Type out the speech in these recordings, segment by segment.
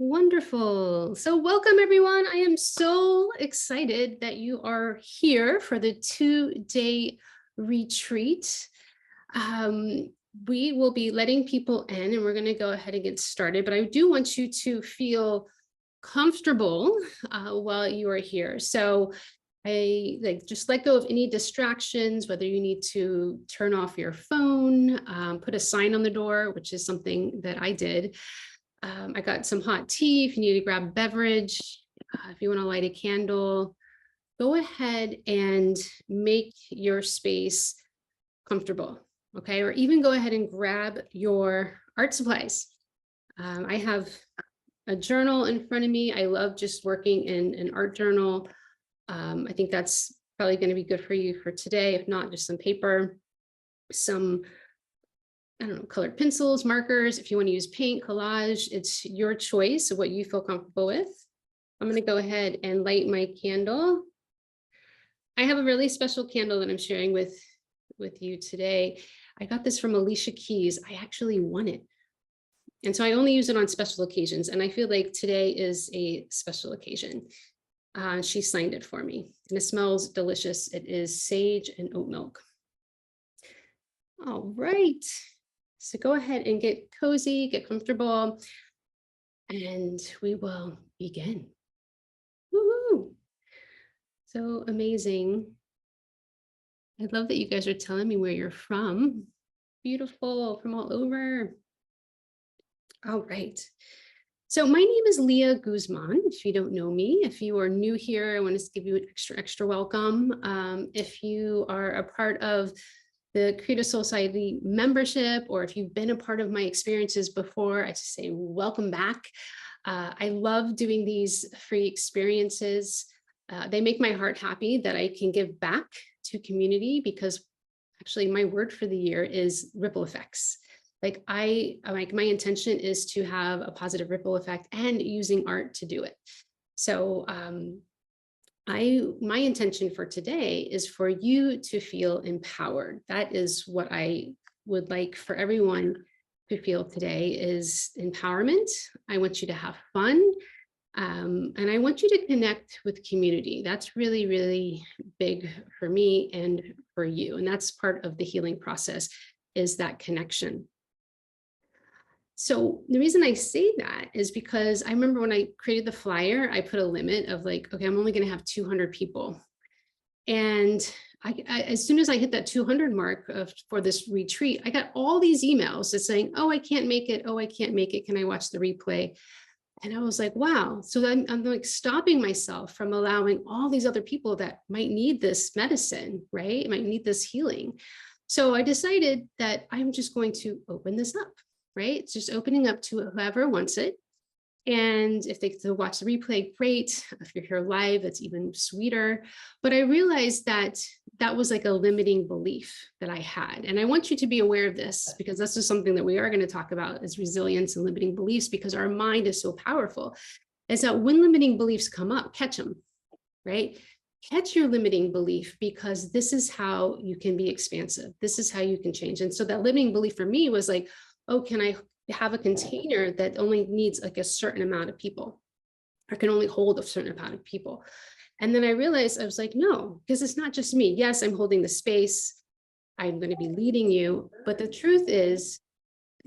Wonderful. So welcome everyone. I am so excited that you are here for the 2-day retreat. Um, we will be letting people in and we're going to go ahead and get started, but I do want you to feel comfortable while you are here. So just let go of any distractions, whether you need to turn off your phone, put a sign on the door, which is something that I did. I got some hot tea. If you need to grab a beverage, if you want to light a candle, go ahead and make your space comfortable. Okay. Or even go ahead and grab your art supplies. I have a journal in front of me. I love just working in an art journal. I think that's probably going to be good for you for today. If not, just some paper, some I don't know, colored pencils, markers. If you want to use paint, collage, it's your choice of what you feel comfortable with. I'm going to go ahead and light my candle. I have a really special candle that I'm sharing with you today. I got this from Alicia Keys. I actually won it. And so I only use it on special occasions. And I feel like today is a special occasion. She signed it for me and it smells delicious. It is sage and oat milk. All right. So go ahead and get cozy, get comfortable, and we will begin. Woohoo! So amazing. I love that you guys are telling me where you're from. Beautiful, from all over. All right. So my name is Leah Guzman. If you don't know me, if you are new here, I want to give you an extra welcome. If you are a part of the Creative Soul Society membership, or if you've been a part of my experiences before, I just say welcome back. I love doing these free experiences. They make my heart happy that I can give back to community, because actually my word for the year is ripple effects. Like my intention is to have a positive ripple effect and using art to do it. So my intention for today is for you to feel empowered. That is what I would like for everyone to feel today, is empowerment. I want you to have fun. And I want you to connect with community. That's really, really big for me and for you. And that's part of the healing process, is that connection. So the reason I say that is because I remember when I created the flyer, I put a limit of like, okay, I'm only going to have 200 people. And as soon as I hit that 200 mark for this retreat, I got all these emails just saying, oh, I can't make it. Oh, I can't make it. Can I watch the replay? And I was like, wow. So then I'm like stopping myself from allowing all these other people that might need this medicine, right? Might need this healing. So I decided that I'm just going to open this up. Right? It's just opening up to whoever wants it. And if they can watch the replay, great. If you're here live, that's even sweeter. But I realized that that was like a limiting belief that I had. And I want you to be aware of this, because this is something that we are going to talk about, is resilience and limiting beliefs, because our mind is so powerful. Is that when limiting beliefs come up, catch them, right? Catch your limiting belief, because this is how you can be expansive. This is how you can change. And so that limiting belief for me was like, oh, can I have a container that only needs like a certain amount of people, or can only hold a certain amount of people? And then I realized, I was like, no, because it's not just me. Yes, I'm holding the space. I'm going to be leading you. But the truth is,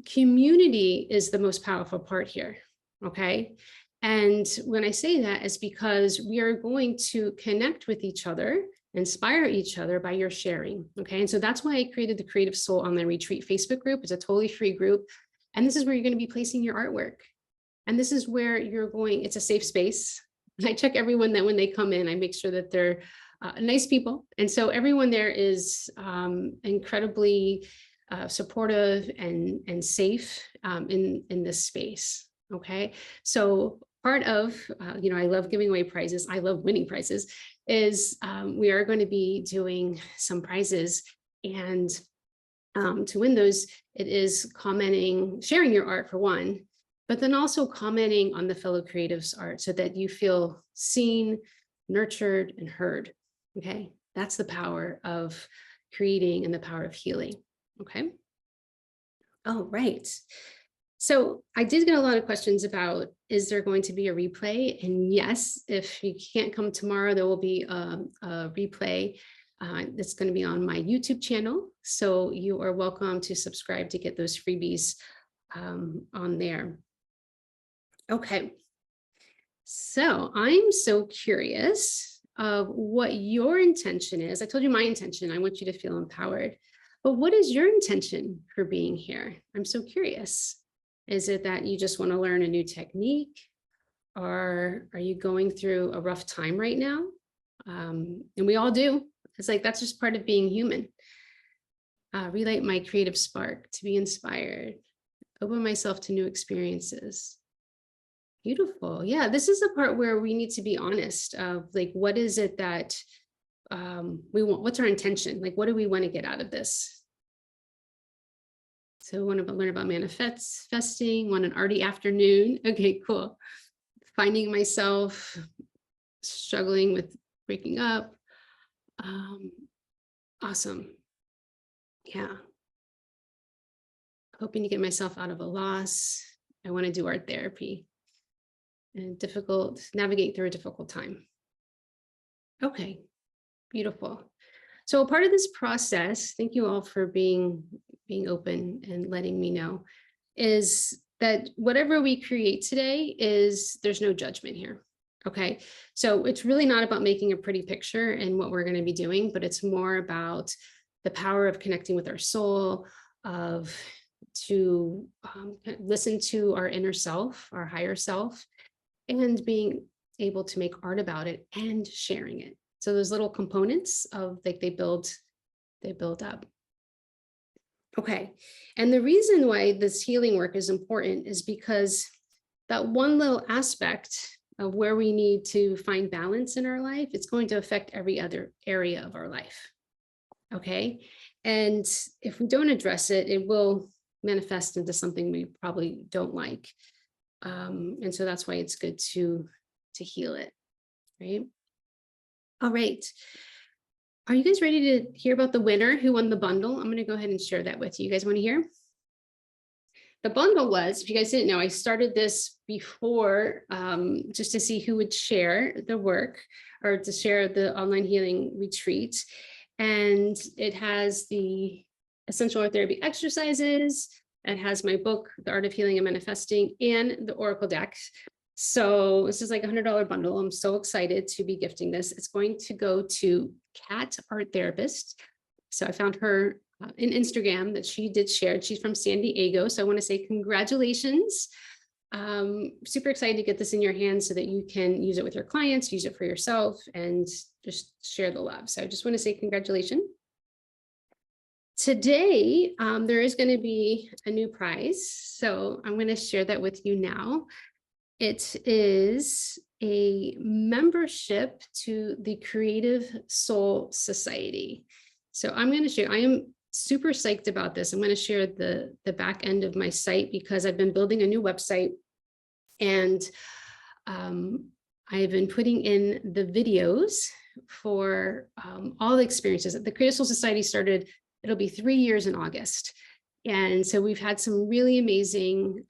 community is the most powerful part here. Okay. And when I say that, it's because we are going to connect with each other, inspire each other by your sharing. Okay. And so that's why I created the Creative Soul Online Retreat Facebook group. It's a totally free group. And this is where you're going to be placing your artwork. And this is where you're going. It's a safe space. I check everyone that when they come in, I make sure that they're nice people. And so everyone there is incredibly supportive and safe in this space. Okay. So part of, I love giving away prizes. I love winning prizes. Is we are going to be doing some prizes, and to win those, it is commenting, sharing your art for one, but then also commenting on the fellow creatives' art, so that you feel seen, nurtured, and heard. Okay, that's the power of creating and the power of healing. Okay. All right. So I did get a lot of questions about, is there going to be a replay? And yes, if you can't come tomorrow, there will be a replay that's going to be on my YouTube channel. So you are welcome to subscribe to get those freebies on there. Okay. So I'm so curious of what your intention is. I told you my intention. I want you to feel empowered. But what is your intention for being here? I'm so curious. Is it that you just want to learn a new technique? Or are you going through a rough time right now? And we all do. It's like, that's just part of being human. Relight my creative spark to be inspired. Open myself to new experiences. Beautiful. Yeah, this is the part where we need to be honest of like, what is it that we want? What's our intention? Like, what do we want to get out of this? So I want to learn about manifesting, want an arty afternoon. Okay, cool. Finding myself, struggling with breaking up. Awesome. Yeah. Hoping to get myself out of a loss. I want to do art therapy. And navigate through a difficult time. Okay, beautiful. So a part of this process, thank you all for being open and letting me know, is that whatever we create today there's no judgment here. Okay, so it's really not about making a pretty picture and what we're going to be doing, but it's more about the power of connecting with our soul, to listen to our inner self, our higher self, and being able to make art about it and sharing it. So those little components of like they build up. Okay. And the reason why this healing work is important is because that one little aspect of where we need to find balance in our life, it's going to affect every other area of our life. Okay. And if we don't address it, it will manifest into something we probably don't like. And so that's why it's good to heal it, right? All right. Are you guys ready to hear about the winner who won the bundle? I'm going to go ahead and share that with you. You guys want to hear? The bundle was, if you guys didn't know, I started this before just to see who would share the work or to share the online healing retreat. And it has the essential art therapy exercises. It has my book, The Art of Healing and Manifesting, and the Oracle deck. So this is like $100 bundle. I'm so excited to be gifting this. It's going to go to Cat Art Therapist. So I found her in Instagram that she did share. She's from San Diego. So I want to say congratulations. Super excited to get this in your hands so that you can use it with your clients, use it for yourself, and just share the love. So I just want to say congratulations. Today, there is going to be a new prize. So I'm going to share that with you now. It is a membership to the Creative Soul Society. So I'm going to share, I am super psyched about this. I'm going to share the back end of my site because I've been building a new website, and I've been putting in the videos for all the experiences. The Creative Soul Society started, it'll be 3 years in August. And so we've had some really amazing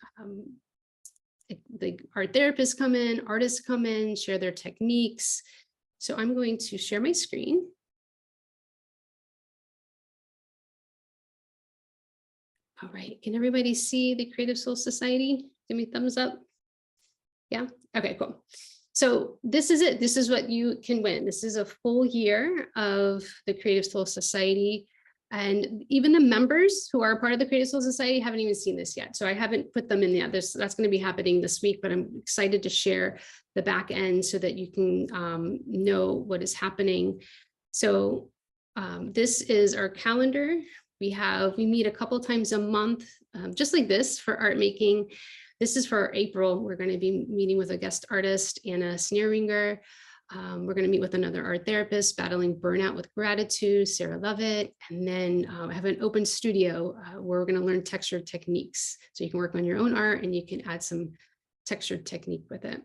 the art therapists come in, artists come in, share their techniques. So I'm going to share my screen. All right, can everybody see the Creative Soul Society? Give me a thumbs up. Yeah, okay, cool. So this is it. This is what you can win. This is a full year of the Creative Soul Society. And even the members who are part of the Creative Soul Society haven't even seen this yet. So I haven't put them in yet. That's going to be happening this week, but I'm excited to share the back end so that you can know what is happening. So this is our calendar. We meet a couple times a month, just like this, for art making. This is for April. We're going to be meeting with a guest artist and a snare ringer. We're going to meet with another art therapist, Battling Burnout with Gratitude, Sarah Lovett. And then I have an open studio where we're going to learn textured techniques. So you can work on your own art and you can add some textured technique with it.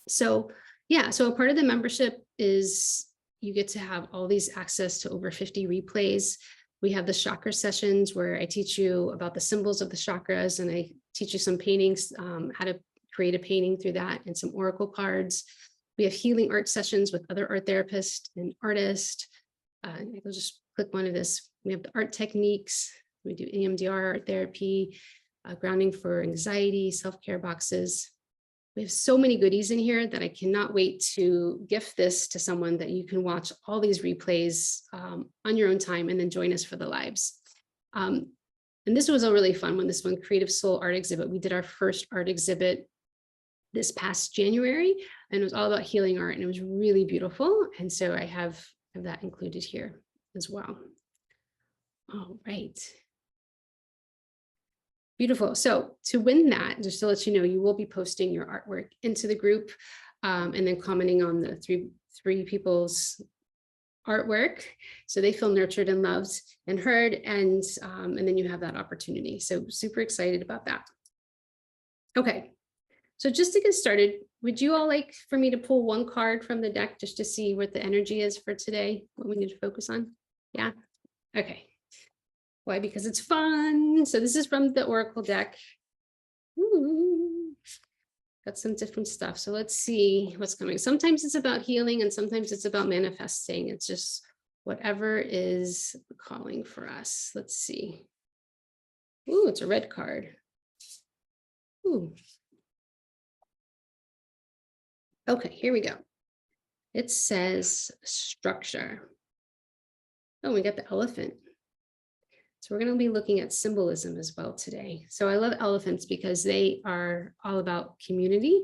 So yeah, so a part of the membership is you get to have all these access to over 50 replays. We have the chakra sessions where I teach you about the symbols of the chakras, and I teach you some paintings, how to create a painting through that, and some oracle cards. We have healing art sessions with other art therapists and artists. I'll just click one of this. We have the art techniques. We do EMDR art therapy, grounding for anxiety, self-care boxes. We have so many goodies in here that I cannot wait to gift this to someone, that you can watch all these replays on your own time and then join us for the lives. And this was a really fun one, this one, Creative Soul Art Exhibit. We did our first art exhibit this past January, and it was all about healing art, and it was really beautiful. And so I have that included here as well. All right. Beautiful. So to win that, just to let you know, you will be posting your artwork into the group, and then commenting on the three people's artwork, so they feel nurtured and loved and heard, and then you have that opportunity. So super excited about that. Okay, so just to get started, would you all like for me to pull one card from the deck just to see what the energy is for today, what we need to focus on? Yeah. Okay. Why? Because it's fun. So this is from the Oracle deck. Ooh, got some different stuff. So let's see what's coming. Sometimes it's about healing and sometimes it's about manifesting. It's just whatever is calling for us. Let's see. Ooh, it's a red card. Ooh. Okay, here we go. It says structure. Oh, we got the elephant. So we're going to be looking at symbolism as well today. So I love elephants because they are all about community.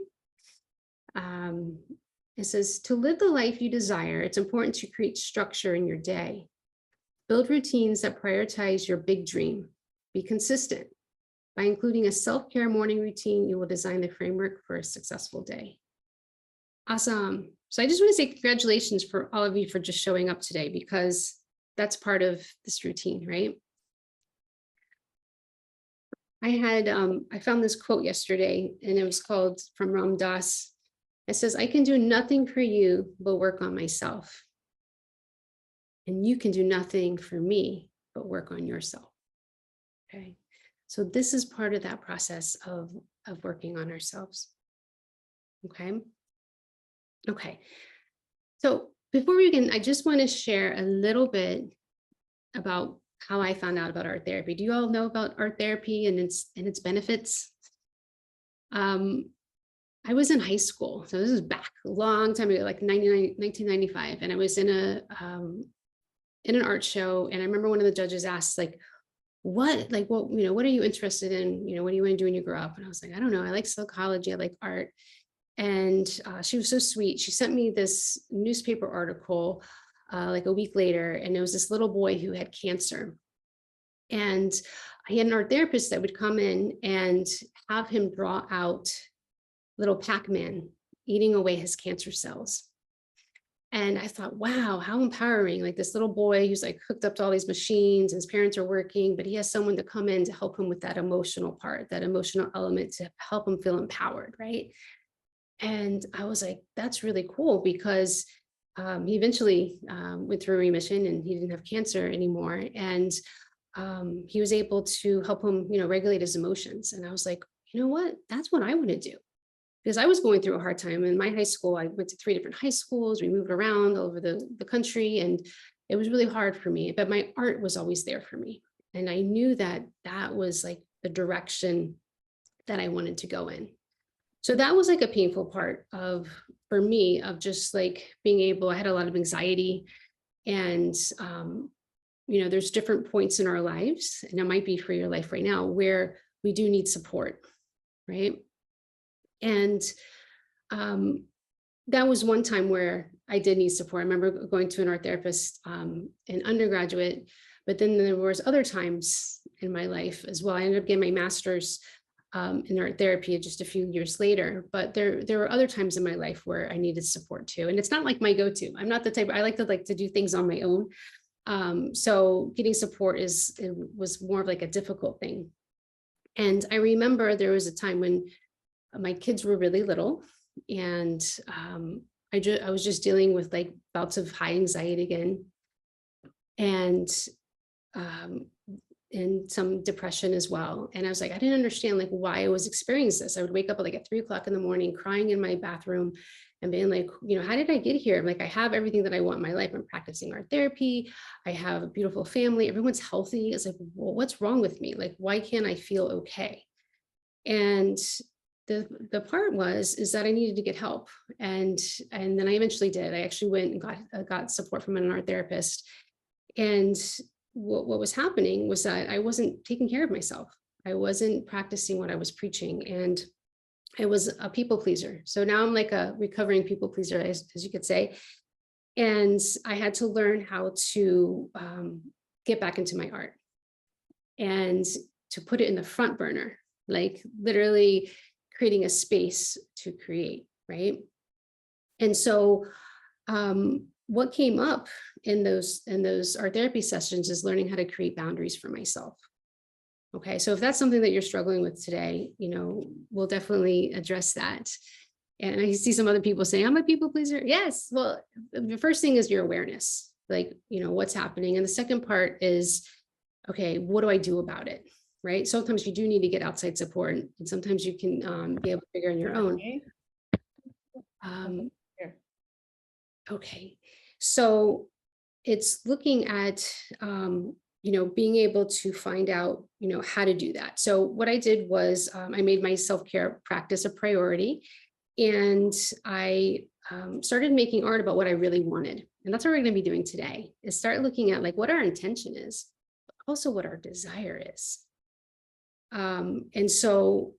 It says, to live the life you desire, it's important to create structure in your day. Build routines that prioritize your big dream. Be consistent. By including a self-care morning routine, you will design the framework for a successful day. Awesome. So I just want to say congratulations for all of you for just showing up today, because that's part of this routine, right? I found this quote yesterday, and it was called from Ram Dass. It says, I can do nothing for you but work on myself. And you can do nothing for me but work on yourself. Okay. So this is part of that process of working on ourselves. Okay. Okay. So before we begin, I just want to share a little bit about how I found out about art therapy. Do you all know about art therapy and its benefits? I was in high school, so this is back a long time ago, like 1995, and I was in an art show, and I remember one of the judges asked, what are you interested in? What do you want to do when you grow up? And I was like, I don't know. I like psychology. I like art. And she was so sweet. She sent me this newspaper article like a week later, and it was this little boy who had cancer. And I had an art therapist that would come in and have him draw out little Pac-Man eating away his cancer cells. And I thought, wow, how empowering. Like this little boy who's like hooked up to all these machines, and his parents are working, but he has someone to come in to help him with that emotional part, that emotional element, to help him feel empowered, right? And I was like, that's really cool, because he eventually went through remission and he didn't have cancer anymore. And he was able to help him, regulate his emotions. And I was like, you know what? That's what I want to do. Because I was going through a hard time in my high school. I went to 3 different high schools. We moved around all over the country, and it was really hard for me, but my art was always there for me. And I knew that that was like the direction that I wanted to go in. So that was like a painful part for me, of just like being able, I had a lot of anxiety, and, there's different points in our lives, and it might be for your life right now, where we do need support, right? And that was one time where I did need support. I remember going to an art therapist in undergraduate, but then there was other times in my life as well. I ended up getting my master's in art therapy just a few years later, but there were other times in my life where I needed support too. And it's not like my go-to. I'm not the type, I like to do things on my own. So getting support was more of like a difficult thing. And I remember there was a time when my kids were really little, and I was just dealing with like bouts of high anxiety again. And and some depression as well. And I was like, I didn't understand like why I was experiencing this. I would wake up like at 3 o'clock in the morning, crying in my bathroom and being like, how did I get here? I'm like, I have everything that I want in my life. I'm practicing art therapy. I have a beautiful family. Everyone's healthy. It's like, well, what's wrong with me? Like, why can't I feel okay? And the part is that I needed to get help. And then I eventually did. I actually went and got support from an art therapist. And what was happening was that I wasn't taking care of myself. I wasn't practicing what I was preaching. And I was a people pleaser. So now I'm like a recovering people pleaser, as you could say. And I had to learn how to get back into my art and to put it in the front burner, like literally creating a space to create, right? And so what came up in those art therapy sessions is learning how to create boundaries for myself. Okay, so if that's something that you're struggling with today, we'll definitely address that. And I see some other people saying, I'm a people pleaser. Yes. Well, the first thing is your awareness, like, what's happening. And the second part is, okay, what do I do about it? Right. Sometimes you do need to get outside support, and sometimes you can be able to figure on your own. Okay. So it's looking at, being able to find out, how to do that. So what I did was I made my self-care practice a priority, and I started making art about what I really wanted. And that's what we're going to be doing today, is start looking at like what our intention is, but also what our desire is. And so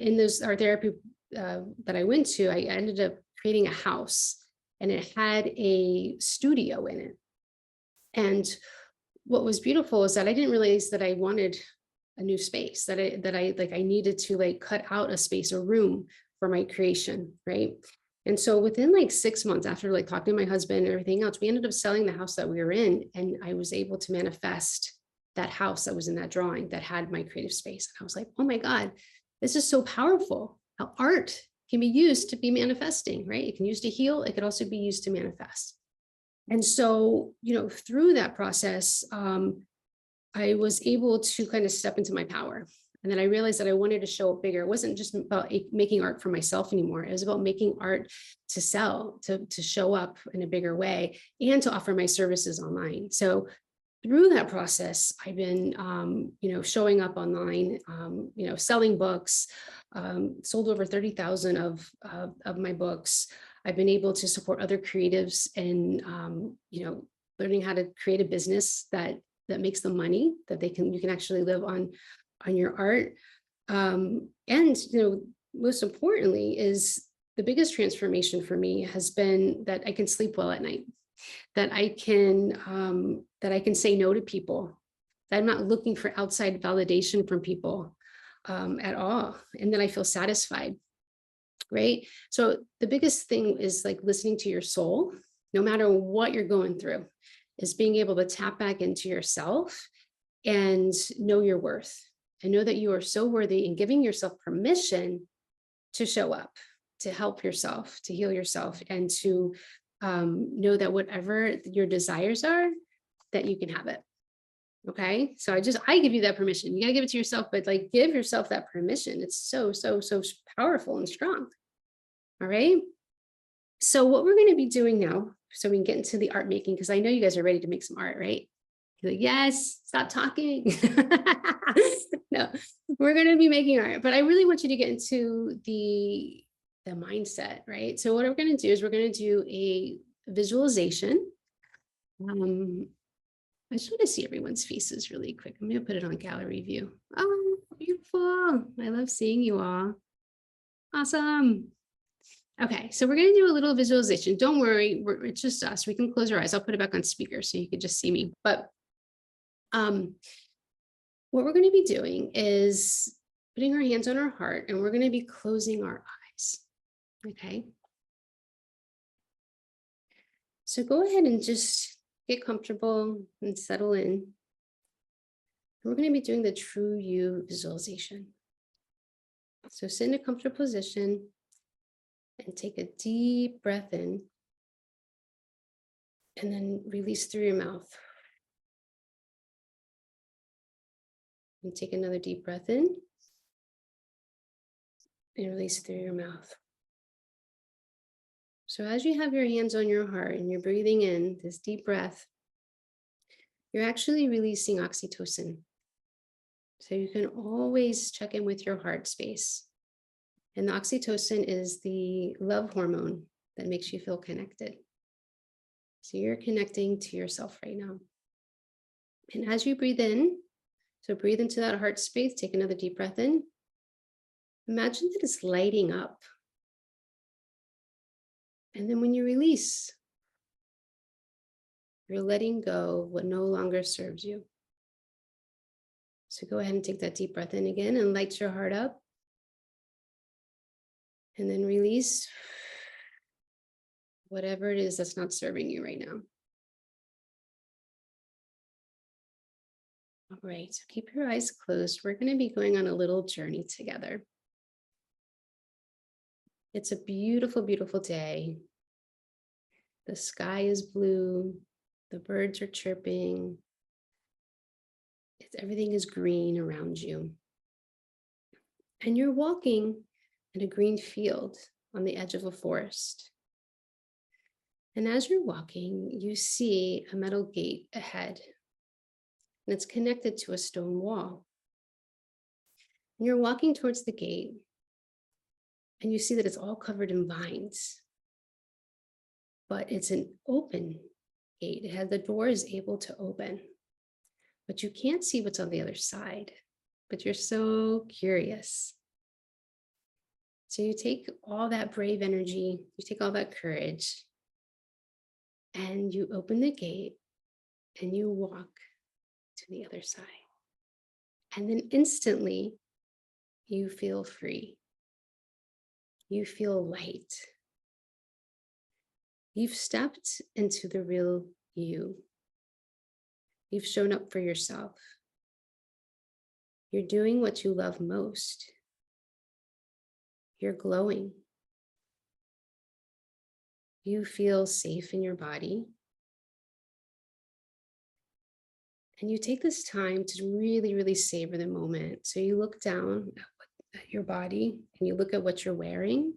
in those art therapy that I went to, I ended up creating a house, and it had a studio in it. And what was beautiful is that I didn't realize that I wanted a new space, that I needed to like cut out a space, a room for my creation, right? And so within like 6 months after like talking to my husband and everything else, we ended up selling the house that we were in, and I was able to manifest that house that was in that drawing that had my creative space. And I was like, oh my God, this is so powerful. How art can be used to be manifesting, right? It can use to heal. It could also be used to manifest. And so, through that process, I was able to kind of step into my power. And then I realized that I wanted to show up bigger. It wasn't just about making art for myself anymore. It was about making art to sell, to show up in a bigger way, and to offer my services online. So through that process, I've been, showing up online, selling books, sold over 30,000 of my books. I've been able to support other creatives in, learning how to create a business that makes them money, that you can actually live on your art. And, most importantly is the biggest transformation for me has been that I can sleep well at night, that I can say no to people, that I'm not looking for outside validation from people at all. And then I feel satisfied. Right. So the biggest thing is like listening to your soul, no matter what you're going through, is being able to tap back into yourself and know your worth, and know that you are so worthy, and giving yourself permission to show up, to help yourself, to heal yourself, and to know that whatever your desires are, that you can have it. Okay. So I give you that permission. You got to give it to yourself, but like give yourself that permission. It's so, so, so powerful and strong. All right. So what we're going to be doing now, so we can get into the art making, because I know you guys are ready to make some art, right? You're like, yes, stop talking. No, we're going to be making art, but I really want you to get into the mindset, right? So what we're going to do is we're going to do a visualization. I just want to see everyone's faces really quick. I'm going to put it on gallery view. Oh, beautiful. I love seeing you all. Awesome. Okay, so we're going to do a little visualization. Don't worry, it's just us. We can close our eyes. I'll put it back on speaker so you can just see me. But what we're going to be doing is putting our hands on our heart, and we're going to be closing our eyes. Okay. So go ahead and just get comfortable and settle in. We're going to be doing the true you visualization. So sit in a comfortable position and take a deep breath in, and then release through your mouth. And take another deep breath in and release through your mouth. So as you have your hands on your heart and you're breathing in this deep breath, you're actually releasing oxytocin. So you can always check in with your heart space. And the oxytocin is the love hormone that makes you feel connected. So you're connecting to yourself right now. And as you breathe in, so breathe into that heart space, take another deep breath in. Imagine that it's lighting up. And then when you release, you're letting go of what no longer serves you. So go ahead and take that deep breath in again and light your heart up. And then release whatever it is that's not serving you right now. All right, so keep your eyes closed. We're going to be going on a little journey together. It's a beautiful, beautiful day. The sky is blue. The birds are chirping. Everything is green around you. And you're walking in a green field on the edge of a forest. And as you're walking, you see a metal gate ahead. And it's connected to a stone wall. And you're walking towards the gate. And you see that it's all covered in vines. But it's an open gate. It has the door is able to open. But you can't see what's on the other side. But you're so curious. So you take all that brave energy, you take all that courage, and you open the gate and you walk to the other side. And then instantly, you feel free. You feel light. You've stepped into the real you. You've shown up for yourself. You're doing what you love most. You're glowing. You feel safe in your body. And you take this time to really, really savor the moment. So you look down at your body and you look at what you're wearing.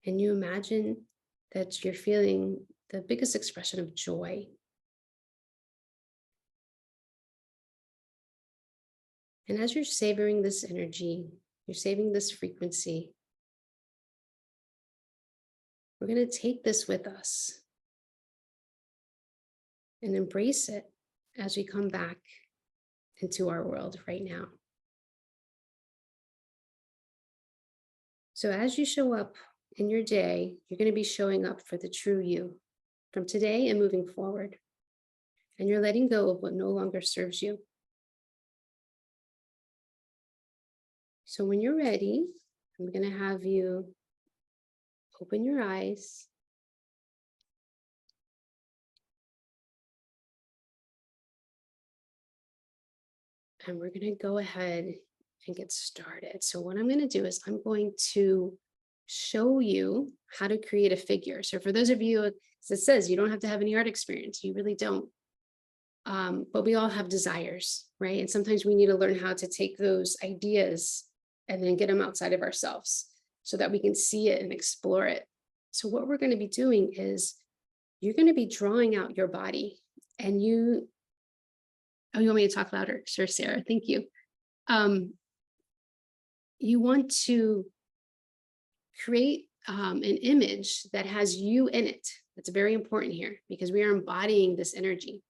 And you imagine that you're feeling the biggest expression of joy. And as you're savoring this energy, you're savoring this frequency, we're going to take this with us and embrace it as we come back into our world right now. So as you show up in your day, you're going to be showing up for the true you from today and moving forward. And you're letting go of what no longer serves you. So when you're ready, I'm going to have you open your eyes. And we're going to go ahead and get started. So what I'm going to do is I'm going to show you how to create a figure. So for those of you, as it says, you don't have to have any art experience. You really don't. But we all have desires, right? And sometimes we need to learn how to take those ideas and then get them outside of ourselves so that we can see it and explore it. So what we're going to be doing is you're going to be drawing out your body and you want me to talk louder? Sure, Sarah, thank you. You want to create an image that has you in it. That's very important here because we are embodying this energy.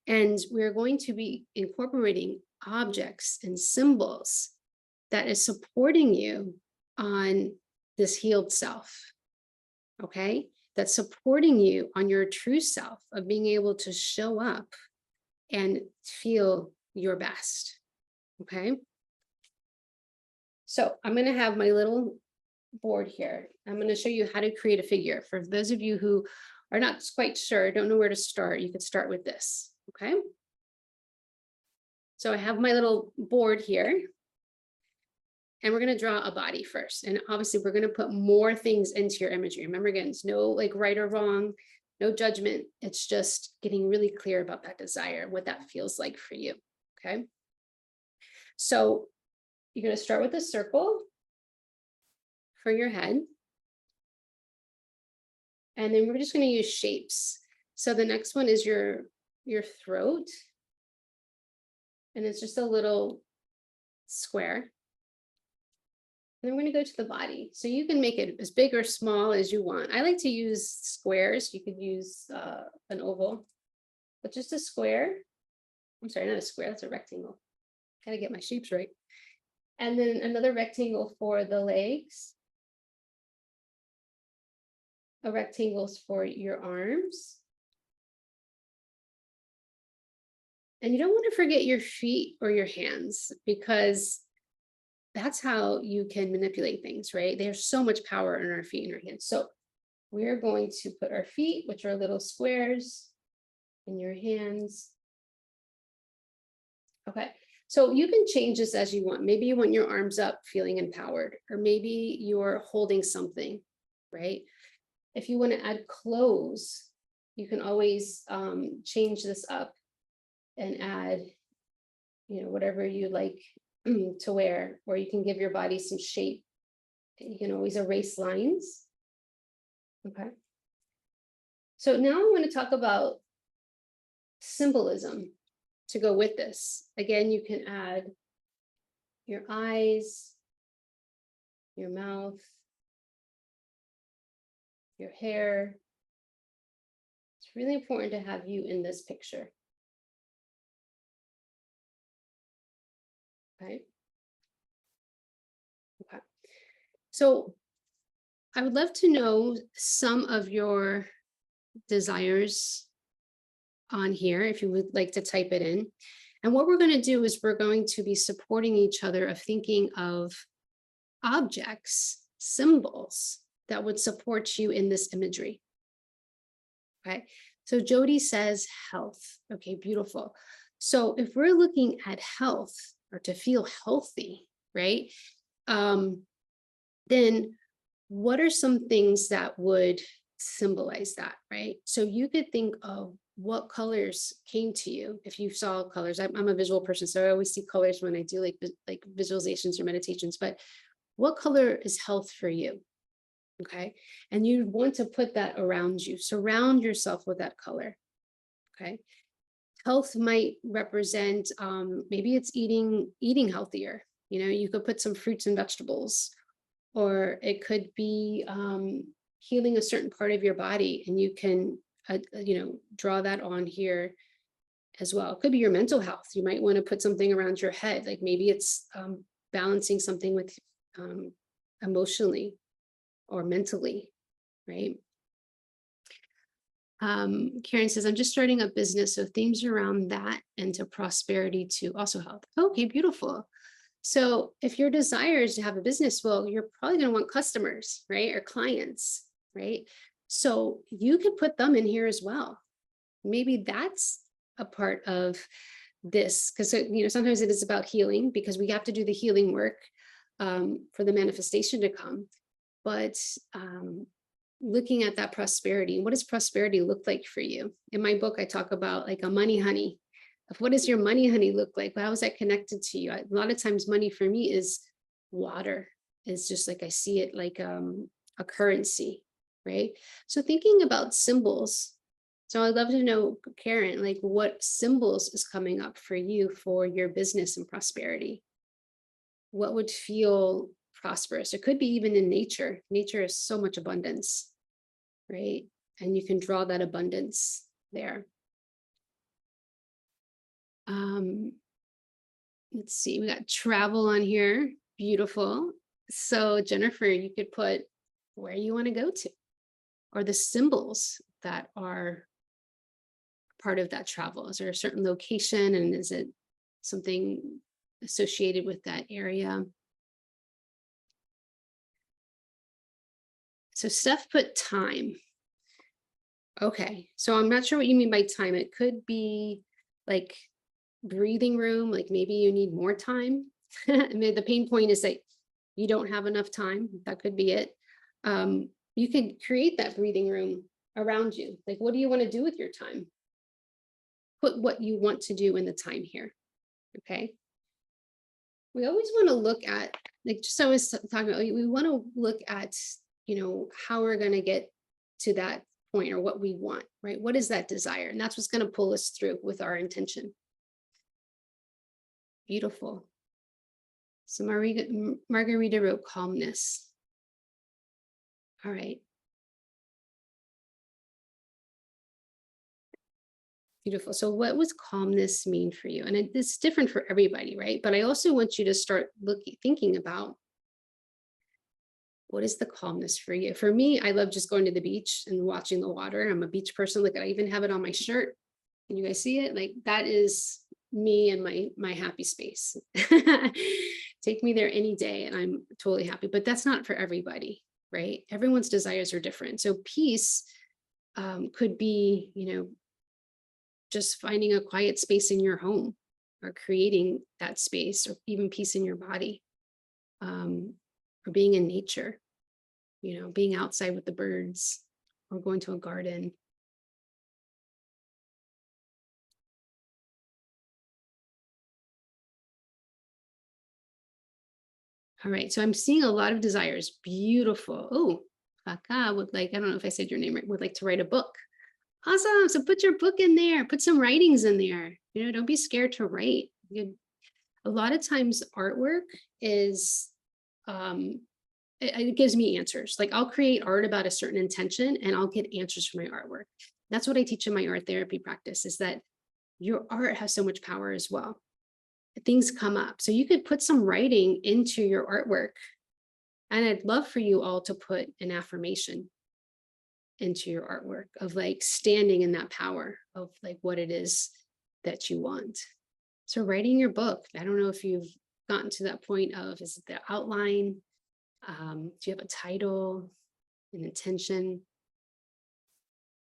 And we're going to be incorporating objects and symbols that is supporting you on this healed self, okay? That's supporting you on your true self of being able to show up and feel your best, okay? So I'm going to have my little board here. I'm going to show you how to create a figure. For those of you who are not quite sure, don't know where to start, you could start with this, okay? So I have my little board here. And we're going to draw a body first. And obviously we're going to put more things into your imagery. Remember, again, it's no like right or wrong. no judgment. It's just getting really clear about that desire, what that feels like for you. Okay. So you're going to start with a circle for your head. And then we're just going to use shapes. So the next one is your throat. And it's just a little square. And then we're going to go to the body. So you can make it as big or small as you want. I like to use squares. You could use an oval, but just a square. I'm sorry, not a square, that's a rectangle. Gotta get my shapes right. And then another rectangle for the legs. A rectangle for your arms. And you don't want to forget your feet or your hands, because that's how you can manipulate things, right? There's so much power in our feet and our hands. So we're going to put our feet, which are little squares, in your hands. Okay, so you can change this as you want. Maybe you want your arms up, feeling empowered, or maybe you're holding something, right? If you want to add clothes, you can always change this up and add, whatever you like to wear, or you can give your body some shape. You can always erase lines. Okay. So now I want to talk about symbolism to go with this. Again, you can add your eyes, your mouth, your hair. It's really important to have you in this picture. Okay. Okay. So I would love to know some of your desires on here, if you would like to type it in. And what we're going to do is we're going to be supporting each other of thinking of objects, symbols that would support you in this imagery. Okay. So Jody says health. Okay, beautiful. So if we're looking at health, or to feel healthy, right? Then what are some things that would symbolize that, right? So you could think of what colors came to you if you saw colors. I'm a visual person, so I always see colors when I do like visualizations or meditations. But what color is health for you? Okay, and you want to put that around you. Surround yourself with that color. Okay, health might represent maybe it's eating healthier. You could put some fruits and vegetables, or it could be healing a certain part of your body, and you can draw that on here as well. It could be your mental health. You might want to put something around your head, like maybe it's balancing something with emotionally or mentally, right? Karen says, I'm just starting a business, so themes around that and to prosperity to also health. Okay, beautiful. So if your desire is to have a business, well, you're probably going to want customers, right? Or clients, right? So you could put them in here as well. Maybe that's a part of this, because sometimes it is about healing, because we have to do the healing work for the manifestation to come. But looking at that prosperity, what does prosperity look like for you? In my book, I talk about like a money honey. What does your money honey look like? How is that connected to you? A lot of times money for me is water. It's just like I see it like a currency, right? So thinking about symbols. So I'd love to know, Karen, like what symbols is coming up for you for your business and prosperity? What would feel prosperous? It could be even in nature. Nature is so much abundance, right? And you can draw that abundance there. Let's see, we got travel on here. Beautiful. So Jennifer, you could put where you want to go to, or the symbols that are part of that travel. Is there a certain location, and is it something associated with that area? So Steph put time. Okay, so I'm not sure what you mean by time. It could be like breathing room, like maybe you need more time. I mean, the pain point is that you don't have enough time. That could be it. You could create that breathing room around you. Like, what do you want to do with your time? Put what you want to do in the time here. Okay. We always want to look at, like, just I was talking about, we want to look at, how we're going to get to that point or what we want, right? What is that desire? And that's what's going to pull us through with our intention. Beautiful. So Margarita wrote calmness. All right. Beautiful. So what was calmness mean for you? And it's different for everybody, right? But I also want you to start thinking about, what is the calmness for you? For me, I love just going to the beach and watching the water. I'm a beach person. Like, I even have it on my shirt. Can you guys see it? Like, that is me and my happy space. Take me there any day and I'm totally happy. But that's not for everybody, right? Everyone's desires are different. So peace could be, just finding a quiet space in your home, or creating that space, or even peace in your body, or being in nature, being outside with the birds, or going to a garden. All right, so I'm seeing a lot of desires. Beautiful. Oh, Faka would like, I don't know if I said your name right, would like to write a book. Awesome. So put your book in there, put some writings in there. Don't be scared to write. A lot of times artwork is, it gives me answers. Like, I'll create art about a certain intention and I'll get answers for my artwork. That's what I teach in my art therapy practice, is that your art has so much power as well. Things come up. So you could put some writing into your artwork. And I'd love for you all to put an affirmation into your artwork of, like, standing in that power of, like, what it is that you want. So writing your book, I don't know if you've gotten to that point of, is it the outline? Do you have a title, an intention?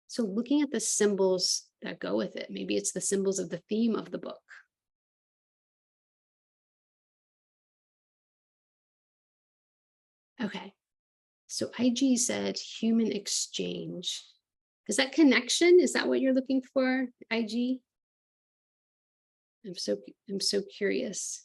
So looking at the symbols that go with it, maybe it's the symbols of the theme of the book. Okay. So IG said human exchange. Is that connection? Is that what you're looking for, IG? I'm so curious.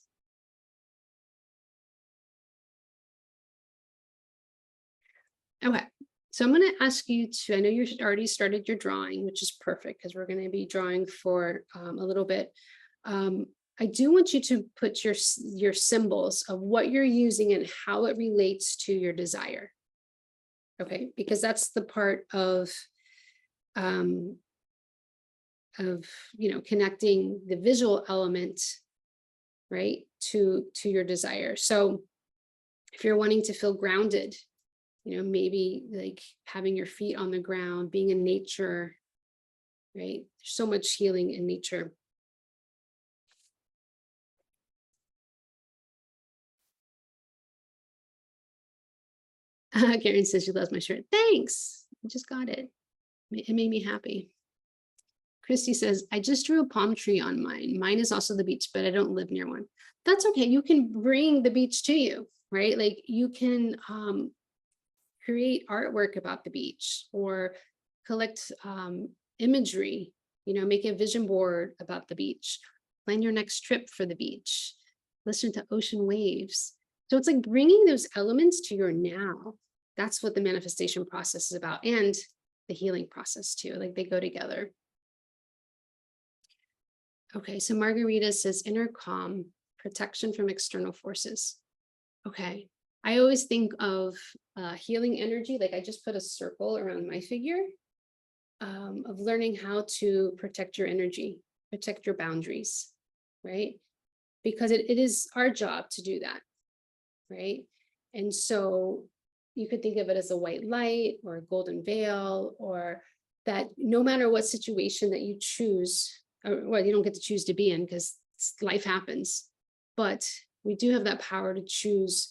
Okay. So I'm going to ask you to, I know you already started your drawing, which is perfect because we're going to be drawing for a little bit. I do want you to put your symbols of what you're using and how it relates to your desire. Okay, because that's the part of connecting the visual element, right, to your desire. So if you're wanting to feel grounded, maybe like having your feet on the ground, being in nature, right? There's so much healing in nature. Karen says she loves my shirt. Thanks. I just got it. It made me happy. Christy says, I just drew a palm tree on mine. Mine is also the beach, but I don't live near one. That's okay. You can bring the beach to you, right? Like, you can create artwork about the beach, or collect imagery, make a vision board about the beach, plan your next trip for the beach, listen to ocean waves. So it's like bringing those elements to your now. That's what the manifestation process is about, and the healing process too. Like, they go together. Okay, so Margarita says inner calm, protection from external forces. Okay, I always think of healing energy. Like, I just put a circle around my figure of learning how to protect your energy, protect your boundaries, right? Because it is our job to do that, right? And so you could think of it as a white light or a golden veil, or that no matter what situation that you choose, or, well, you don't get to choose to be in because life happens, but we do have that power to choose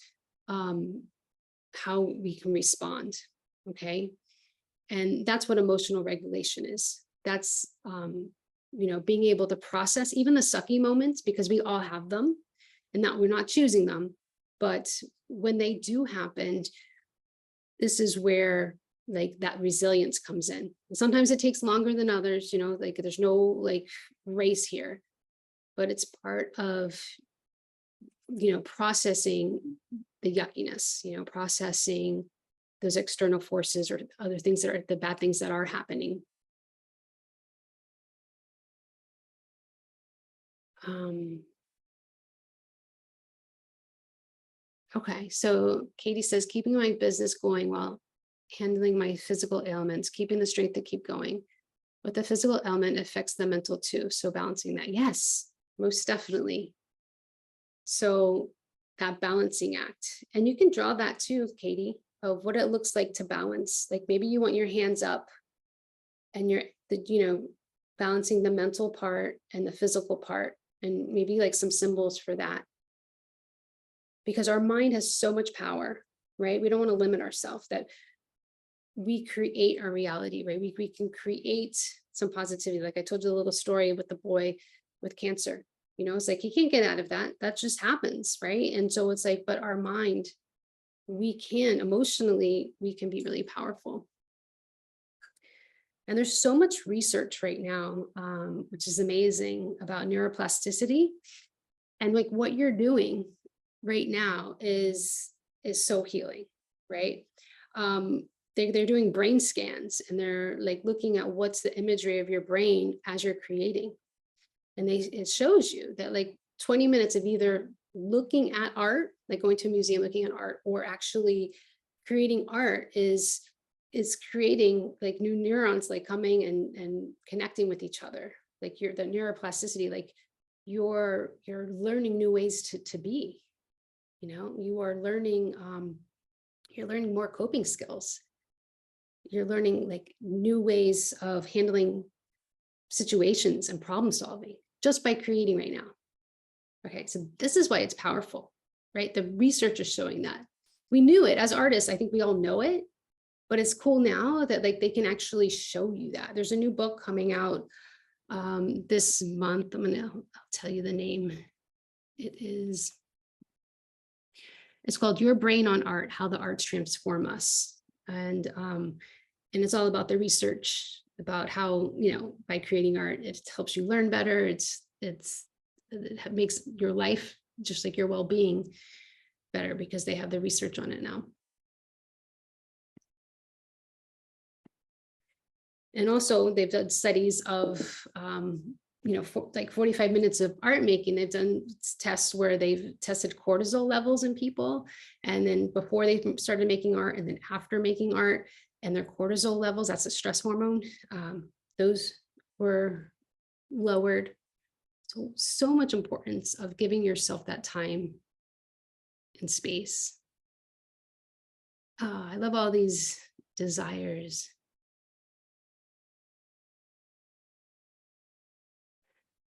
how we can respond. Okay. And that's what emotional regulation is. That's, being able to process even the sucky moments, because we all have them, and that we're not choosing them. But when they do happen, this is where like that resilience comes in. And sometimes it takes longer than others, you know, like there's no like race here, but it's part of, you know, processing the yuckiness, you know, processing those external forces or other things that are the bad things that are happening. Um, okay, so Katie says, keeping my business going while handling my physical ailments, keeping the strength to keep going. But the physical element affects the mental too. So balancing that, yes, most definitely. So that balancing act, and you can draw that too, Katie, of what it looks like to balance. Like maybe you want your hands up and you're the, you know, balancing the mental part and the physical part, and maybe like some symbols for that. Because our mind has so much power, right? We don't want to limit ourselves, that we create our reality, right? We can create some positivity. Like I told you the little story with the boy with cancer, you know, it's like he can't get out of that. That just happens, right? And so it's like, but our mind, we can emotionally, we can be really powerful. And there's so much research right now, which is amazing, about neuroplasticity. And like what you're doing right now is so healing, right? They're doing brain scans and they're like looking at what's the imagery of your brain as you're creating. And it shows you that like 20 minutes of either looking at art, like going to a museum, looking at art, or actually creating art is creating like new neurons, like coming and connecting with each other. Like the neuroplasticity, like you're learning new ways to be, you know, you're learning more coping skills. You're learning like new ways of handling situations and problem solving just by creating right now. Okay, so this is why it's powerful, right? The research is showing that. We knew it as artists. I think we all know it, but it's cool now that like they can actually show you that. There's a new book coming out this month. I'll tell you the name. It's called Your Brain on Art: How the Arts Transform Us. And it's all about the research about how, you know, by creating art, it helps you learn better. It makes your life, just like your well-being, better, because they have the research on it now. And also they've done studies of, you know, like 45 minutes of art making. They've done tests where they've tested cortisol levels in people. And then before they started making art and then after making art, and their cortisol levels, that's a stress hormone, those were lowered. So much importance of giving yourself that time and space. I love all these desires.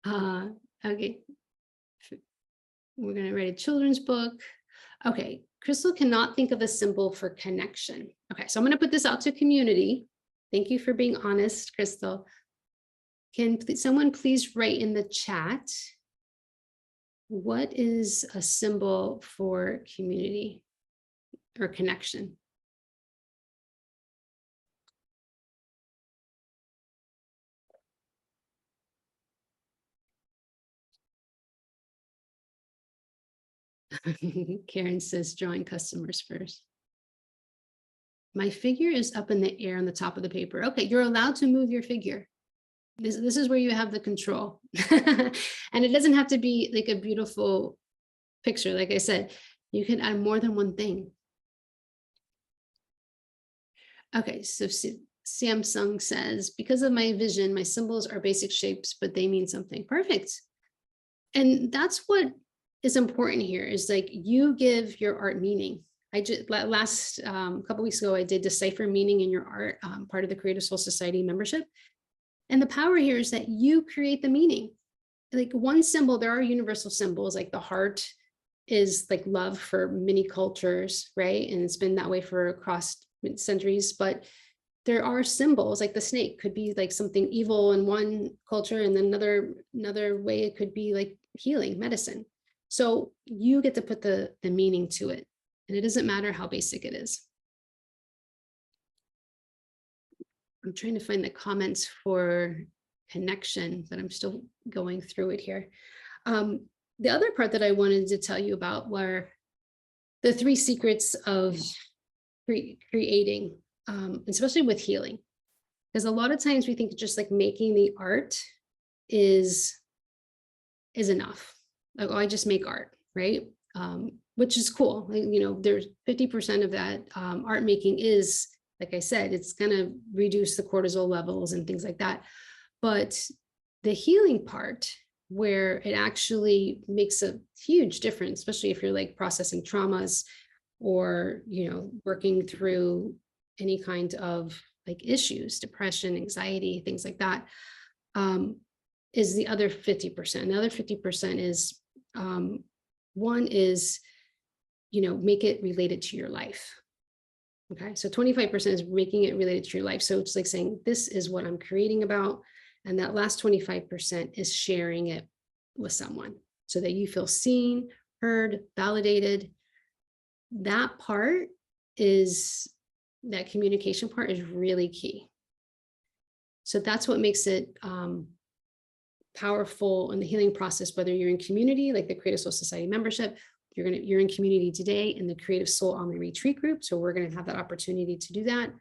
Okay, we're going to write a children's book. Okay, Crystal cannot think of a symbol for connection. Okay, so I'm going to put this out to community. Thank you for being honest, Crystal. Can someone please write in the chat, what is a symbol for community or connection? Karen says drawing customers first. My figure is up in the air on the top of the paper. Okay, you're allowed to move your figure. This is where you have the control. And it doesn't have to be like a beautiful picture. Like I said, you can add more than one thing. Okay, so Samsung says, because of my vision, my symbols are basic shapes, but they mean something. Perfect. And that's what is important here, is like you give your art meaning. I just last couple weeks ago, I did decipher meaning in your art, part of the Creative Soul Society membership. And the power here is that you create the meaning. Like one symbol, there are universal symbols, like the heart is like love for many cultures, right? And it's been that way for across centuries, but there are symbols, like the snake could be like something evil in one culture, and then another way it could be like healing, medicine. So you get to put the meaning to it, and it doesn't matter how basic it is. I'm trying to find the comments for connection, but I'm still going through it here. The other part that I wanted to tell you about were the 3 secrets of creating, especially with healing. Because a lot of times we think just like making the art is enough. Like, oh, I just make art, right? Which is cool. Like, there's 50% of that art making is, like I said, it's going to reduce the cortisol levels and things like that. But the healing part, where it actually makes a huge difference, especially if you're like processing traumas or, working through any kind of like issues, depression, anxiety, things like that, is the other 50%. The other 50% is, one is, make it related to your life. Okay, so 25% is making it related to your life. So it's like saying, this is what I'm creating about. And that last 25% is sharing it with someone so that you feel seen, heard, validated. That part is, that communication part is really key. So that's what makes it powerful in the healing process, whether you're in community, like the Creative Soul Society membership, you're in community today in the Creative Soul on the retreat group. So we're going to have that opportunity to do that.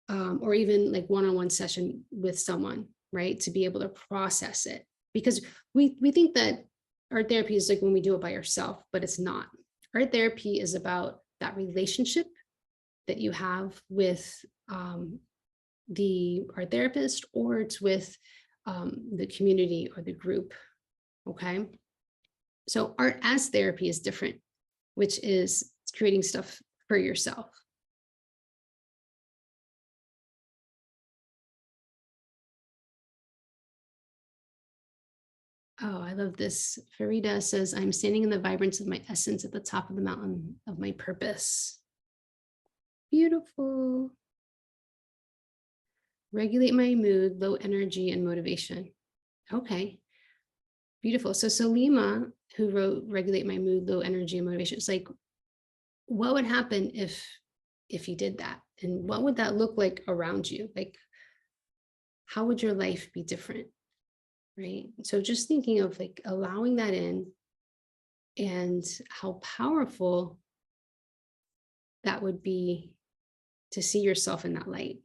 Or even like one-on-one session with someone, right? To be able to process it, because we think that art therapy is like when we do it by ourselves, but it's not. Art therapy is about that relationship that you have with the art therapist, or it's with the community or the group. Okay. So art as therapy is different, which is creating stuff for yourself. Oh, I love this. Farida says, I'm standing in the vibrance of my essence at the top of the mountain of my purpose. Beautiful. Regulate my mood, low energy, and motivation. Okay. Beautiful. So Salima, who wrote Regulate My Mood, Low Energy, and Motivation, it's like, what would happen if you did that? And what would that look like around you? Like, how would your life be different? Right. So just thinking of like allowing that in, and how powerful that would be to see yourself in that light.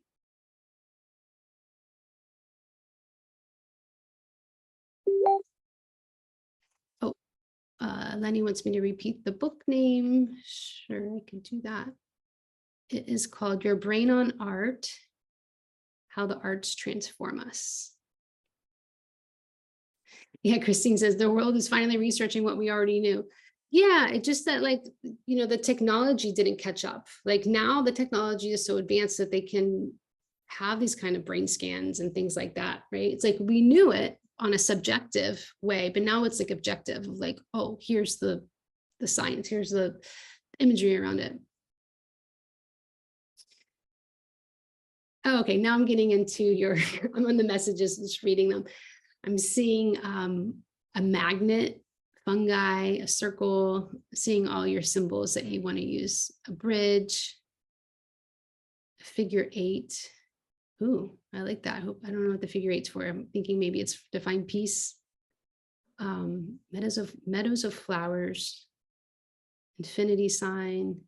Oh, Lenny wants me to repeat the book name. Sure, I can do that. It is called Your Brain on Art, How the Arts Transform Us. Yeah, Christine says the world is finally researching what we already knew. Yeah, it just that like, the technology didn't catch up. Like now the technology is so advanced that they can have these kind of brain scans and things like that, right? It's like we knew it on a subjective way, but now it's like objective of like, oh, here's the science, here's the imagery around it. Oh, okay, now I'm getting into your, I'm on the messages, just reading them. I'm seeing a magnet, fungi, a circle, seeing all your symbols that you want to use, a bridge, a figure 8. Ooh, I like that. I don't know what the figure 8's for. I'm thinking maybe it's to find peace. Meadows of flowers, infinity sign,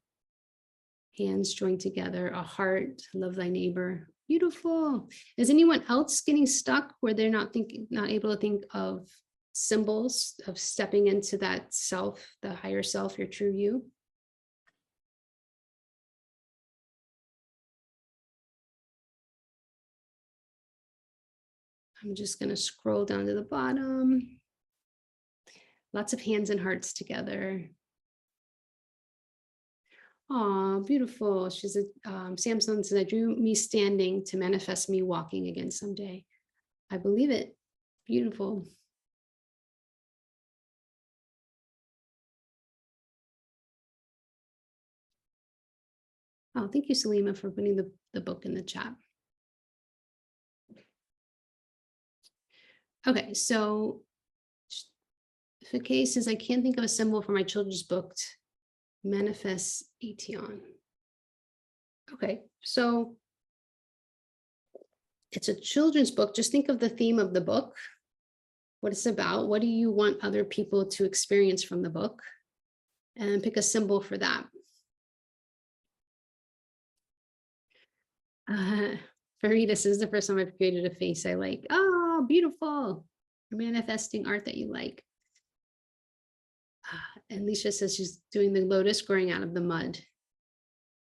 hands joined together, a heart, love thy neighbor. Beautiful. Is anyone else getting stuck where they're not able to think of symbols of stepping into that self, the higher self, your true you? I'm just going to scroll down to the bottom. Lots of hands and hearts together. Oh, beautiful. She said, Samson says, I drew me standing to manifest me walking again someday. I believe it. Beautiful. Oh, thank you, Salima, for putting the book in the chat. Okay, so Fakay says, I can't think of a symbol for my children's book, Manifest Aetion. Okay, so It's a children's book. Just think of the theme of the book, what it's about. What do you want other people to experience from the book? And pick a symbol for that. Farida, this is the first time I've created a face I like. Oh, beautiful. You're manifesting art that you like. And Lisha says she's doing the lotus growing out of the mud.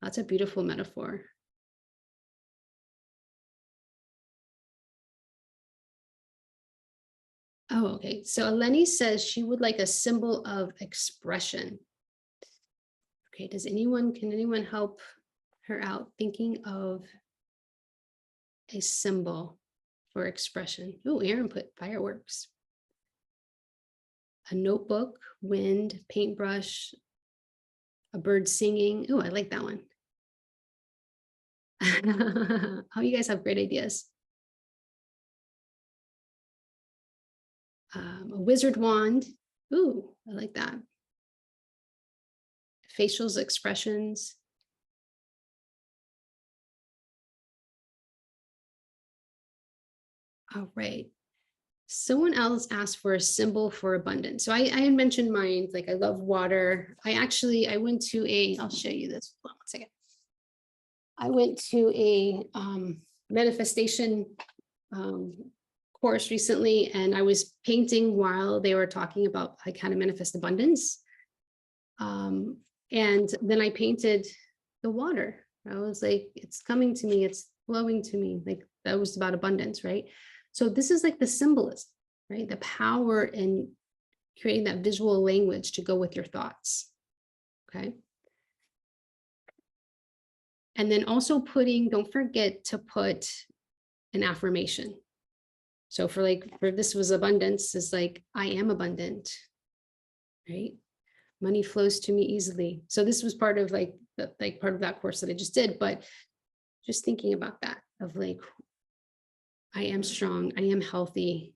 That's a beautiful metaphor. Oh, okay. So Eleni says she would like a symbol of expression. Okay, can anyone help her out thinking of a symbol for expression? Oh, Aaron put fireworks. A notebook, wind, paintbrush, a bird singing. Oh, I like that one. Oh, you guys have great ideas. A wizard wand. Ooh, I like that. Facial expressions. All right. Someone else asked for a symbol for abundance. So I had mentioned mine, like I love water. I went to I'll show you this. Hold on one second. I went to a manifestation course recently, and I was painting while they were talking about like how to manifest abundance. And then I painted the water. I was like, it's coming to me, it's flowing to me. Like that was about abundance, right? So this is like the symbolism, right? The power in creating that visual language to go with your thoughts. Okay. And then also don't forget to put an affirmation. So for this was abundance, is like, I am abundant, right? Money flows to me easily. So this was part of part of that course that I just did, but just thinking about that of like, I am strong, I am healthy.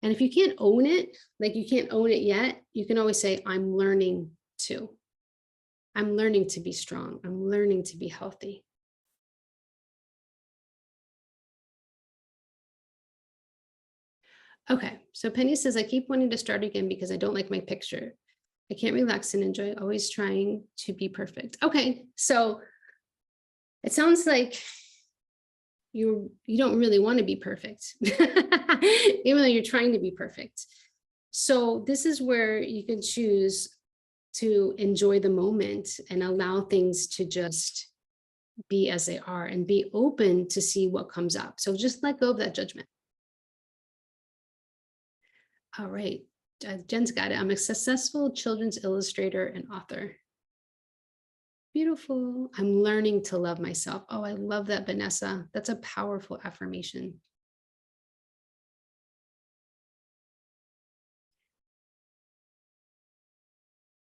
And if you can't own it, like you can't own it yet, you can always say, I'm learning to. I'm learning to be strong. I'm learning to be healthy. Okay, so Penny says, I keep wanting to start again because I don't like my picture. I can't relax and enjoy, always trying to be perfect. Okay, so it sounds like you don't really want to be perfect, even though you're trying to be perfect. So this is where you can choose to enjoy the moment and allow things to just be as they are and be open to see what comes up. So just let go of that judgment. All right, Jen's got it. I'm a successful children's illustrator and author. Beautiful. I'm learning to love myself. Oh, I love that, Vanessa. That's a powerful affirmation.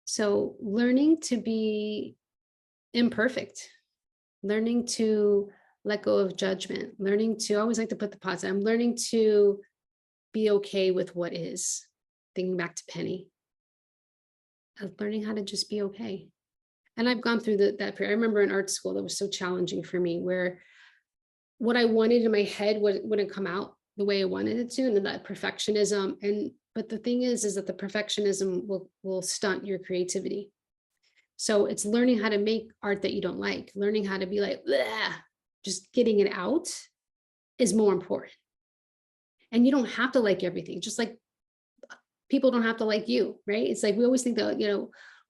So learning to be imperfect, learning to let go of judgment, learning to, I always like to put the positive, I'm learning to be okay with what is. Thinking back to Penny, learning how to just be okay. And I've gone through that period. I remember in art school, that was so challenging for me, where what I wanted in my head wouldn't come out the way I wanted it to, and then that perfectionism. But the thing is that the perfectionism will stunt your creativity. So it's learning how to make art that you don't like, learning how to be like, just getting it out is more important. And you don't have to like everything, just like people don't have to like you, right? It's like we always think that,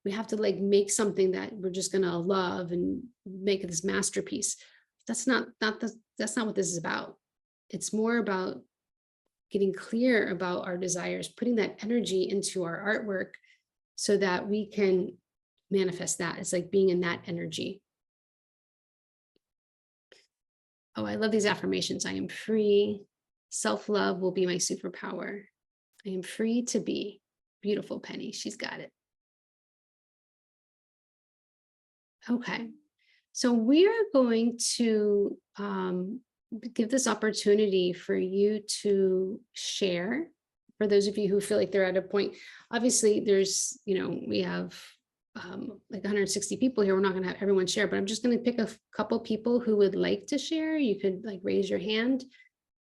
we have to like make something that we're just gonna love and make this masterpiece. That's not what this is about. It's more about getting clear about our desires, putting that energy into our artwork so that we can manifest that. It's like being in that energy. Oh, I love these affirmations. I am free. Self-love will be my superpower. I am free to be. Beautiful, Penny. She's got it. Okay. So we are going to give this opportunity for you to share. For those of you who feel like they're at a point, obviously there's, we have like 160 people here. We're not going to have everyone share, but I'm just going to pick a couple people who would like to share. You could like raise your hand,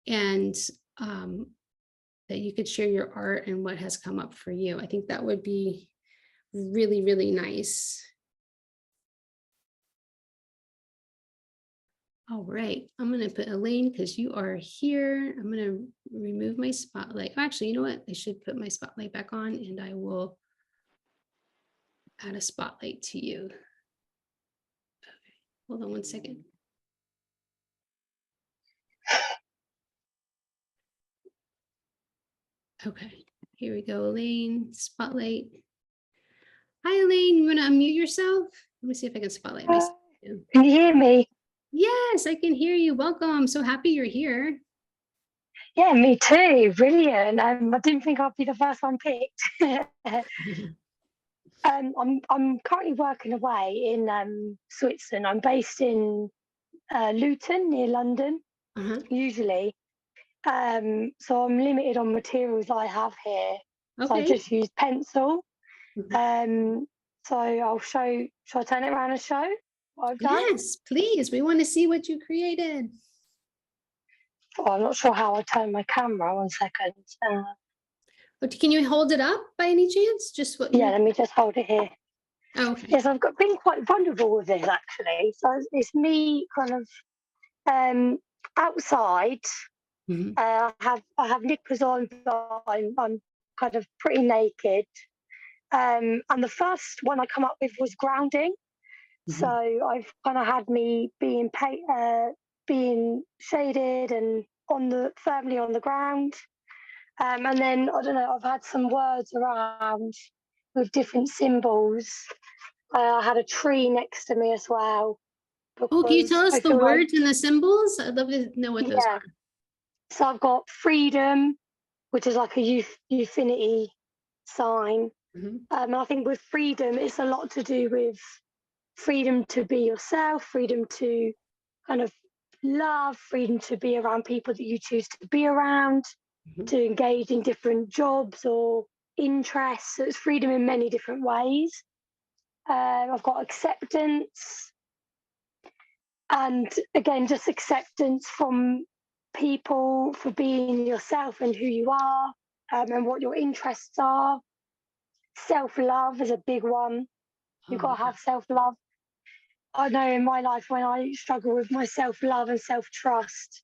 and that you could share your art and what has come up for you. I think that would be really, really nice. All right, I'm going to put Elaine because you are here. I'm going to remove my spotlight. Actually, you know what? I should put my spotlight back on, and I will add a spotlight to you. Okay, hold on one second. Okay, here we go, Elaine, spotlight. Hi, Elaine, you want to unmute yourself? Let me see if I can spotlight myself. Can you hear me? Yes, I can hear you. Welcome. I'm so happy you're here. Yeah, me too. Brilliant. I didn't think I'd be the first one picked. I'm currently working away in Switzerland. I'm based in Luton, near London, usually. So I'm limited on materials I have here. So I Okay. just use pencil. So I'll show. Shall I turn it around and show what I've done? Yes, please. We want to see what you created. Oh, I'm not sure how I turn my camera. 1 second. But can you hold it up by any chance? Just what? Yeah, let me just hold it here. Oh, okay. Yes, been quite vulnerable with this actually. So it's me kind of outside. I have knickers on, but I'm kind of pretty naked. And the first one I come up with was grounding. So I've kind of had me being shaded and firmly on the ground. And then I don't know. I've had some words around with different symbols. I had a tree next to me as well. Oh, can you tell us I the feel words and the symbols? I'd love to know what those are. So I've got freedom, which is like a infinity sign. And I think with freedom, it's a lot to do with freedom to be yourself, freedom to kind of love, freedom to be around people that you choose to be around, to engage in different jobs or interests. So it's freedom in many different ways. I've got acceptance, and again, just acceptance from people for being yourself and who you are, and what your interests are. Self-love is a big one. You've got to have self-love. I know in my life when I struggle with my self-love and self-trust,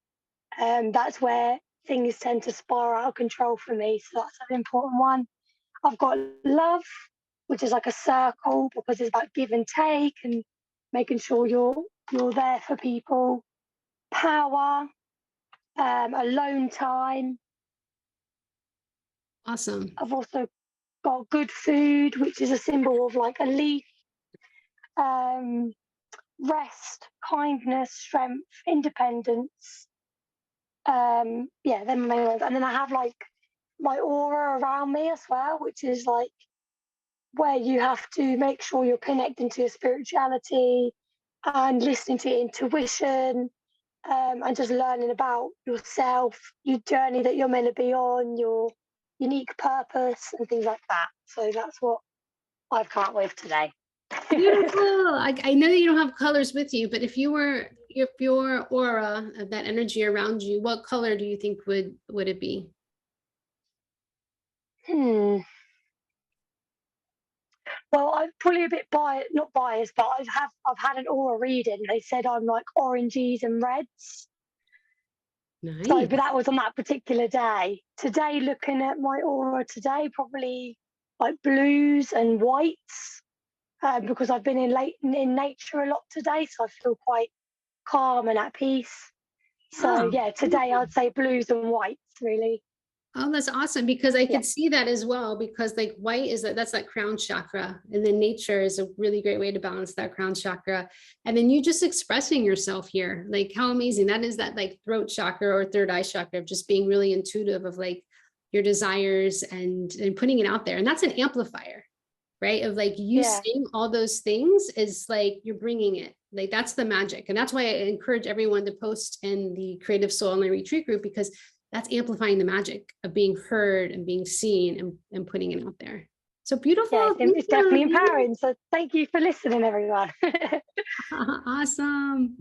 that's where things tend to spiral out of control for me. So that's an important one. I've got love, which is like a circle because it's about give and take and making sure you're there for people. Power, alone time. Awesome. I've also got good food, which is a symbol of like a leaf. Rest, kindness, strength, independence. Yeah, they're my main ones. And then I have like my aura around me as well, which is like where you have to make sure you're connecting to your spirituality and listening to your intuition, and just learning about yourself, your journey that you're meant to be on, your unique purpose and things like that. So that's what I've come up with today. Beautiful. I know that you don't have colors with you, but if your aura of that energy around you, what color do you think would it be? Well, I'm probably a bit biased, not biased, but I've had an aura reading. They said I'm like oranges and reds. Nice. So, but that was on that particular day. Today, looking at my aura today, probably like blues and whites, because I've been in nature a lot today, so I feel quite calm and at peace. So yeah, today I'd say blues and whites really. Oh, that's awesome, because I could see that as well, because like white is that's that crown chakra, and then nature is a really great way to balance that crown chakra. And then you just expressing yourself here, like how amazing that is, that like throat chakra or third eye chakra of just being really intuitive of like your desires and putting it out there. And that's an amplifier, right? Of like you saying all those things is like you're bringing it, like that's the magic. And that's why I encourage everyone to post in the Creative Soul Online Retreat group, because that's amplifying the magic of being heard and being seen and putting it out there. So beautiful. Yeah, Thank it's definitely you. empowering. So thank you for listening, everyone. Awesome.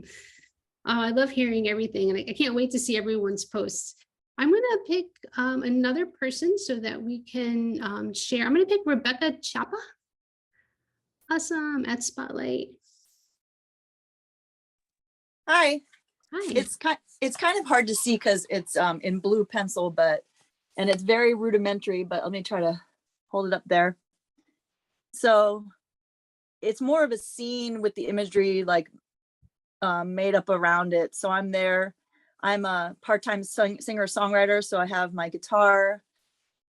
I love hearing everything, and I can't wait to see everyone's posts. I'm going to pick another person so that we can share. I'm going to pick Rebecca Chapa. Awesome. At Spotlight. Hi. Hi. It's kind of hard to see because it's in blue pencil, and it's very rudimentary, but let me try to hold it up there. So it's more of a scene with the imagery like made up around it. So I'm there. I'm a part-time singer-songwriter, so I have my guitar,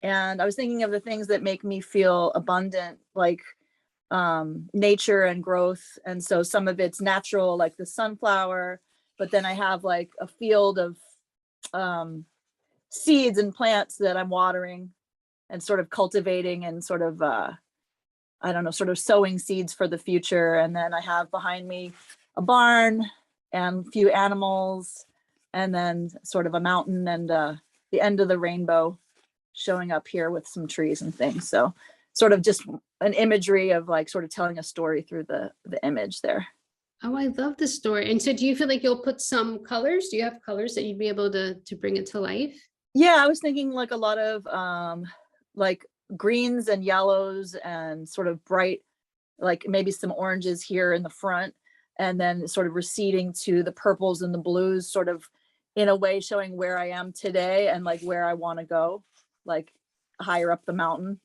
and I was thinking of the things that make me feel abundant, like nature and growth. And so some of it's natural, like the sunflower, but then I have like a field of seeds and plants that I'm watering and sort of cultivating and sort of I don't know, sort of sowing seeds for the future. And then I have behind me a barn and a few animals, and then sort of a mountain and the end of the rainbow showing up here with some trees and things. So sort of just an imagery of like sort of telling a story through the image there. Oh, I love the story. And so do you feel like you'll put some colors? Do you have colors that you'd be able to bring it to life? Yeah, I was thinking like a lot of like greens and yellows and sort of bright, like maybe some oranges here in the front, and then sort of receding to the purples and the blues, sort of in a way showing where I am today and like where I want to go, like higher up the mountain.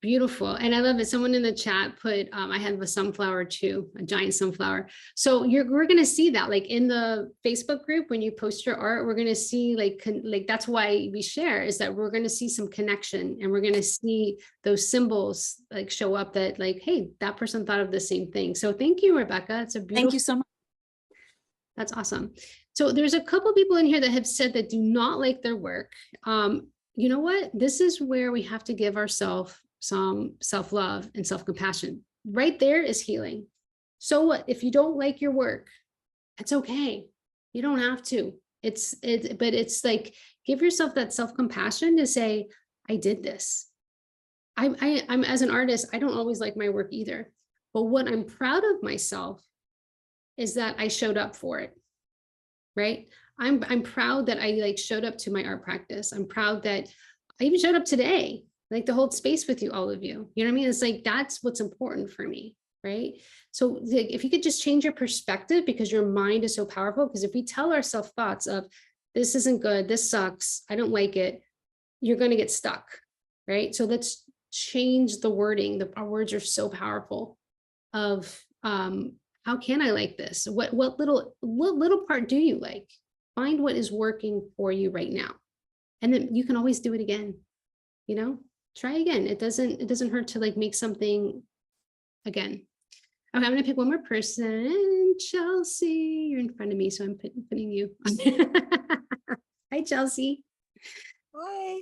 Beautiful. And I love it. Someone in the chat put, I have a sunflower too, a giant sunflower. So we're going to see that like in the Facebook group, when you post your art, we're going to see like that's why we share, is that we're going to see some connection, and we're going to see those symbols like show up that like, hey, that person thought of the same thing. So thank you, Rebecca. It's a beautiful. Thank you so much. That's awesome. So there's a couple people in here that have said that do not like their work. You know what? This is where we have to give ourselves some self-love and self-compassion. Right there is healing. So what if you don't like your work? It's okay. You don't have to. But it's like, give yourself that self-compassion to say, I did this. I'm as an artist, I don't always like my work either. But what I'm proud of myself is that I showed up for it. Right? I'm proud that I like showed up to my art practice. I'm proud that I even showed up today, like to hold space with you, all of you. You know what I mean? It's like, that's what's important for me. Right? So like, if you could just change your perspective, because your mind is so powerful. Because if we tell ourselves thoughts of this isn't good, this sucks, I don't like it, you're going to get stuck. Right? So let's change the wording. Our words are so powerful. Of how can I like this? What little part do you like? Find what is working for you right now. And then you can always do it again. You know, try again. It doesn't hurt to like make something again. Okay, I'm gonna pick one more person. Chelsea, you're in front of me, so I'm putting you on. Hi, Chelsea. Hi.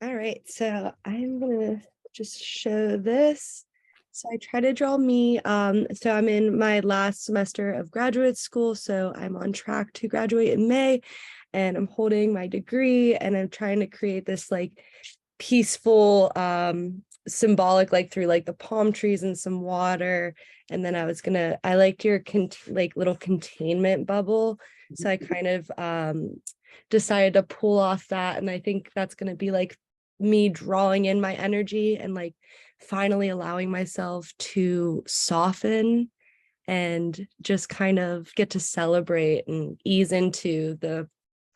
All right, so I'm gonna just show this. So I try to draw me. So I'm in my last semester of graduate school, so I'm on track to graduate in May, and I'm holding my degree, and I'm trying to create this like peaceful, symbolic, like through like the palm trees and some water. And then I liked your like little containment bubble, so I kind of decided to pull off that, and I think that's gonna be like me drawing in my energy and like finally allowing myself to soften and just kind of get to celebrate and ease into the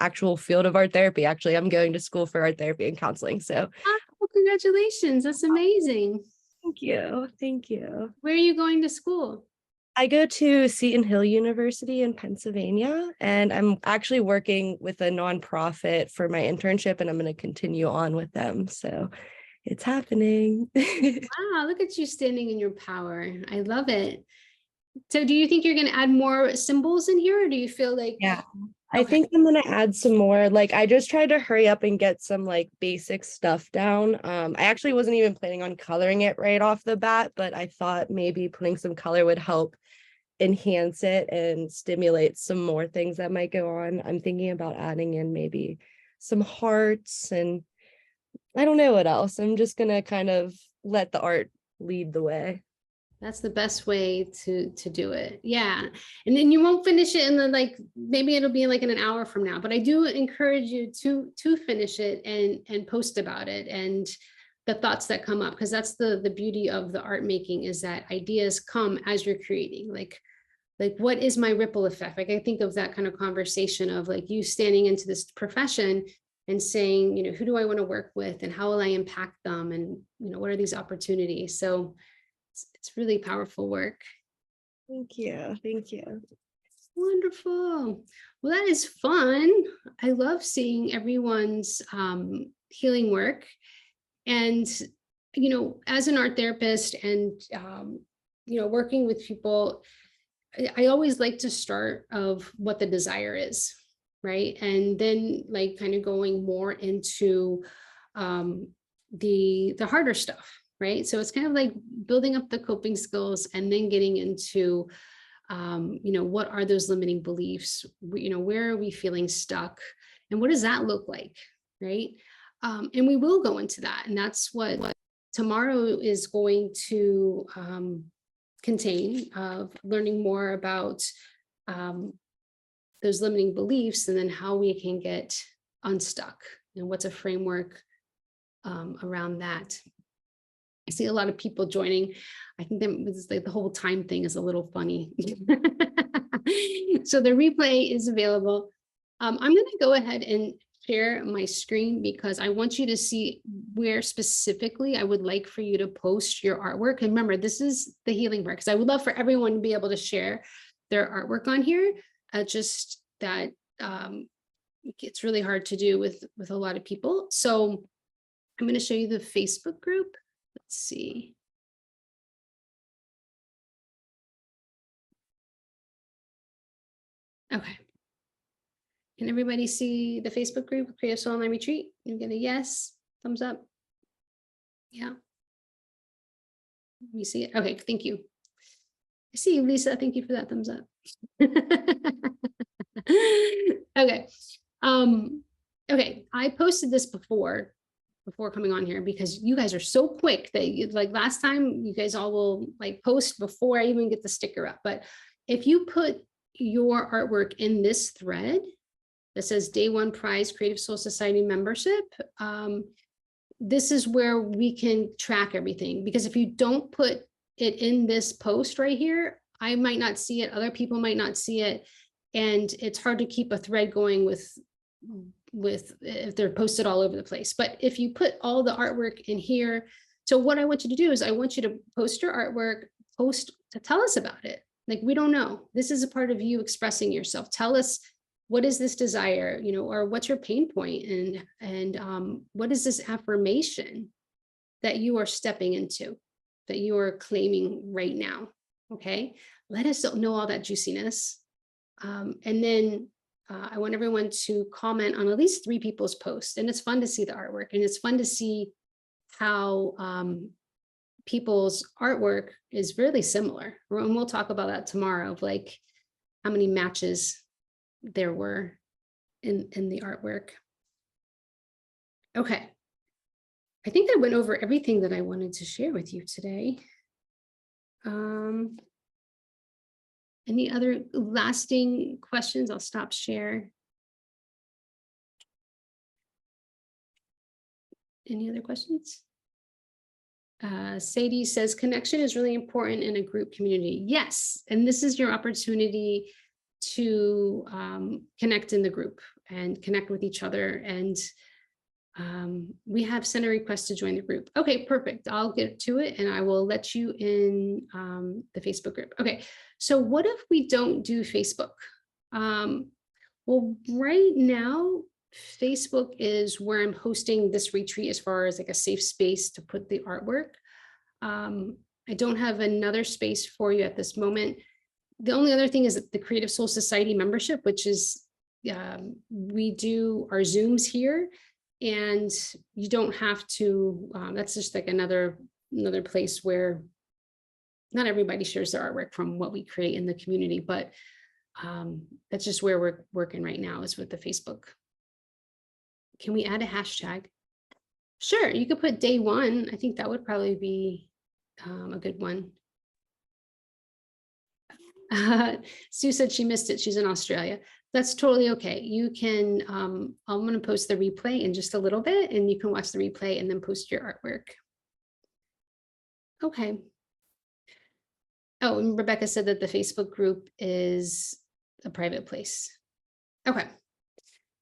actual field of art therapy. Actually, I'm going to school for art therapy and counseling. So Oh, congratulations. That's amazing. thank you. Thank you. Where are you going to school? I go to Seton Hill University in Pennsylvania, and I'm actually working with a nonprofit for my internship, and I'm going to continue on with them. So it's happening. Wow, look at you standing in your power. I love it. So do you think you're going to add more symbols in here, or do you feel like, Yeah, I okay, think I'm gonna add some more. Like, I just tried to hurry up and get some like basic stuff down. I actually wasn't even planning on coloring it right off the bat, but I thought maybe putting some color would help enhance it and stimulate some more things that might go on. I'm thinking about adding in maybe some hearts and I don't know what else. I'm just gonna kind of let the art lead the way. That's the best way to do it. Yeah. And then you won't finish it in the, like, maybe it'll be like in an hour from now, but I do encourage you to finish it and post about it and the thoughts that come up, because that's the beauty of the art making, is that ideas come as you're creating. Like what is my ripple effect? Like I think of that kind of conversation of like you standing into this profession and saying, you know, who do I want to work with and how will I impact them? And, you know, what are these opportunities? So it's really powerful work. Thank you. Thank you. Wonderful. Well, that is fun. I love seeing everyone's healing work. And, you know, as an art therapist and, you know, working with people, I always like to start of what the desire is, right? And then like kind of going more into the harder stuff, right? So it's kind of like building up the coping skills and then getting into, you know, what are those limiting beliefs? You know, where are we feeling stuck? And what does that look like, right? And we will go into that. And that's what tomorrow is going to contain, of learning more about those limiting beliefs and then how we can get unstuck and what's a framework around that. I see a lot of people joining. I think that like the whole time thing is a little funny. So the replay is available. I'm going to go ahead and share my screen because I want you to see where specifically I would like for you to post your artwork. And remember, this is the healing work, because I would love for everyone to be able to share their artwork on here. Just that it's really hard to do with a lot of people. So I'm going to show you the Facebook group. Let's see. Okay. Can everybody see the Facebook group, Creative Soul Online Retreat? You get a yes, thumbs up. Yeah. We see it. Okay, thank you. I see you, Lisa. Thank you for that thumbs up. Okay. Okay, I posted this before coming on here because you guys are so quick that you, like last time, you guys all will like post before I even get the sticker up. But if you put your artwork in this thread that says Day 1 Prize Creative Soul Society membership, this is where we can track everything. Because if you don't put it in this post right here, I might not see it, other people might not see it, and it's hard to keep a thread going with if they're posted all over the place. But if you put all the artwork in here, so what I want you to do is I want you to post your artwork, post to tell us about it. Like, we don't know, this is a part of you expressing yourself. Tell us, what is this desire, you know, or what's your pain point, and what is this affirmation that you are stepping into, that you are claiming right now. Okay, let us know all that juiciness. And then I want everyone to comment on at least 3 people's posts. And it's fun to see the artwork, and it's fun to see how people's artwork is really similar. And we'll talk about that tomorrow, of like how many matches there were in the artwork. Okay. I think I went over everything that I wanted to share with you today. Any other lasting questions? I'll stop share. Any other questions? Sadie says connection is really important in a group community. Yes, and this is your opportunity to connect in the group and connect with each other. And we have sent a request to join the group. Okay, perfect. I'll get to it and I will let you in the Facebook group. Okay, so what if we don't do Facebook? Well, right now, Facebook is where I'm hosting this retreat as far as like a safe space to put the artwork. I don't have another space for you at this moment. The only other thing is the Creative Soul Society membership, which is we do our Zooms here, and you don't have to, that's just like another place where not everybody shares their artwork from what we create in the community, but that's just where we're working right now, is with the Facebook. Can we add a hashtag? Sure, you could put day 1. I think that would probably be a good one. Sue said she missed it. She's in Australia. That's totally okay. You can, I'm going to post the replay in just a little bit, and you can watch the replay and then post your artwork. Okay. Oh, and Rebecca said that the Facebook group is a private place. Okay.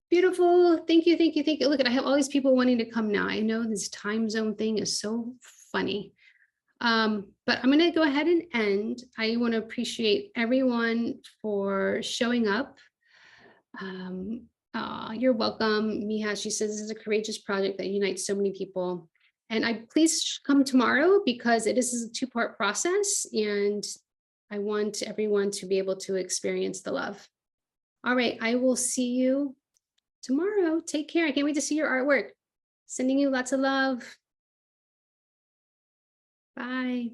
Beautiful. Thank you. Thank you. Thank you. Look, I have all these people wanting to come now. I know this time zone thing is so funny. But I'm going to go ahead and end. I want to appreciate everyone for showing up. You're welcome. Miha, she says this is a courageous project that unites so many people. And please come tomorrow because this is a 2-part process and I want everyone to be able to experience the love. All right, I will see you tomorrow. Take care. I can't wait to see your artwork. Sending you lots of love. Bye.